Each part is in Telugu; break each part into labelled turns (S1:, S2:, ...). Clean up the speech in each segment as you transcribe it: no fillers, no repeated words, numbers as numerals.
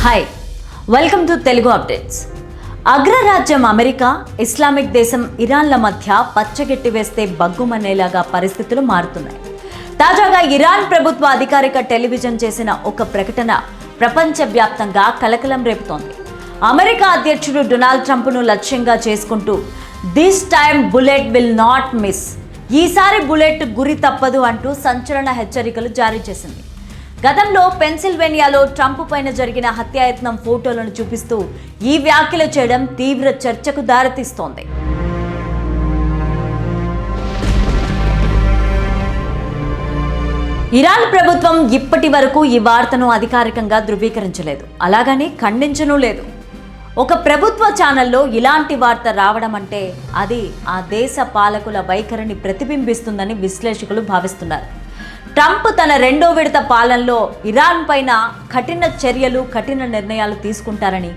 S1: Hi, welcome to Telugu updates. అగ్రరాజ్యం అమెరికా, ఇస్లామిక్ దేశం ఇరాన్ల మధ్య పచ్చగెట్టి వేస్తే బగ్గుమనేలాగా పరిస్థితులు మారుతున్నాయి. తాజాగా ఇరాన్ ప్రభుత్వ అధికారిక టెలివిజన్ చేసిన ఒక ప్రకటన ప్రపంచవ్యాప్తంగా కలకలం రేపుతోంది. అమెరికా అధ్యక్షుడు డొనాల్డ్ ట్రంప్ను లక్ష్యంగా చేసుకుంటూ this time bullet will not miss, ఈసారి బుల్లెట్ గురి తప్పదు అంటూ సంచలన హెచ్చరికలు జారీ చేసింది. గతంలో పెన్సిల్వేనియాలో ట్రంప్ పైన జరిగిన హత్యాయత్నం ఫోటోలను చూపిస్తూ ఈ వ్యాఖ్యలు చేయడం తీవ్ర చర్చకు దారితీస్తోంది. ఇరాన్ ప్రభుత్వం ఇప్పటి వరకు ఈ వార్తను అధికారికంగా ధృవీకరించలేదు, అలాగని ఖండించనూ లేదు. ఒక ప్రభుత్వ ఛానల్లో ఇలాంటి వార్త రావడం అంటే అది ఆ దేశ పాలకుల వైఖరిని ప్రతిబింబిస్తుందని విశ్లేషకులు భావిస్తున్నారు. ట్రంప్ తన రెండో విడత పాలనలో ఇరాన్ పైన కఠిన నిర్ణయాలు తీసుకుంటారని,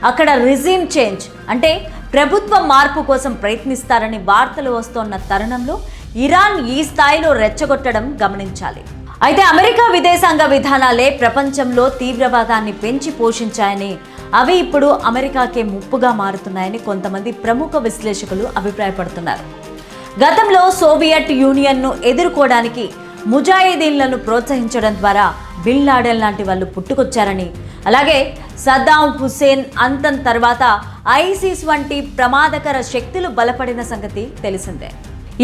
S1: అక్కడ రిజీమ్ చేంజ్ అంటే ప్రభుత్వ మార్పు కోసం ప్రయత్నిస్తారని వార్తలు వస్తోన్న తరుణంలో ఇరాన్ ఈ స్థాయిలో రెచ్చగొట్టడం గమనించాలి. అయితే అమెరికా విదేశాంగ విధానాలే ప్రపంచంలో తీవ్రవాదాన్ని పెంచి పోషించాయని, అవి ఇప్పుడు అమెరికాకే ముప్పుగా మారుతున్నాయని కొంతమంది ప్రముఖ విశ్లేషకులు అభిప్రాయపడుతున్నారు. గతంలో సోవియట్ యూనియన్ను ఎదుర్కోవడానికి ముజాహిదీన్లను ప్రోత్సహించడం ద్వారా బిన్ లాడెన్ లాంటి వాళ్ళు పుట్టుకొచ్చారని, అలాగే సద్దాం హుస్సేన్ అంతం తర్వాత ఐసిస్ వంటి ప్రమాదకర శక్తులు బలపడిన సంగతి తెలిసిందే.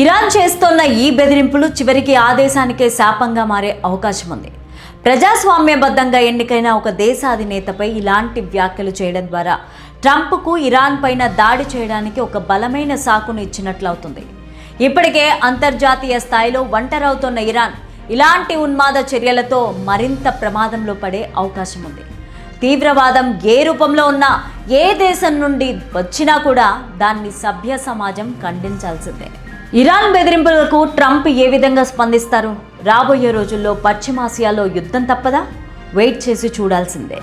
S1: ఇరాన్ చేస్తోన్న ఈ బెదిరింపులు చివరికి ఆ దేశానికే శాపంగా మారే అవకాశం ఉంది. ప్రజాస్వామ్యబద్ధంగా ఎన్నికైన ఒక దేశాధినేతపై ఇలాంటి వ్యాఖ్యలు చేయడం ద్వారా ట్రంప్కు ఇరాన్ పైన దాడి చేయడానికి ఒక బలమైన సాకును ఇచ్చినట్లవుతుంది. ఇప్పటికే అంతర్జాతీయ స్థాయిలో ఒంటరవుతున్న ఇరాన్ ఇలాంటి ఉన్మాద చర్యలతో మరింత ప్రమాదంలో పడే అవకాశం ఉంది. తీవ్రవాదం ఏ రూపంలో ఉన్నా, ఏ దేశం నుండి వచ్చినా కూడా దాన్ని సభ్య సమాజం ఖండించాల్సిందే. ఇరాన్ బెదిరింపులకు ట్రంప్ ఏ విధంగా స్పందిస్తారు? రాబోయే రోజుల్లో పశ్చిమాసియాలో యుద్ధం తప్పదా? వెయిట్ చేసి చూడాల్సిందే.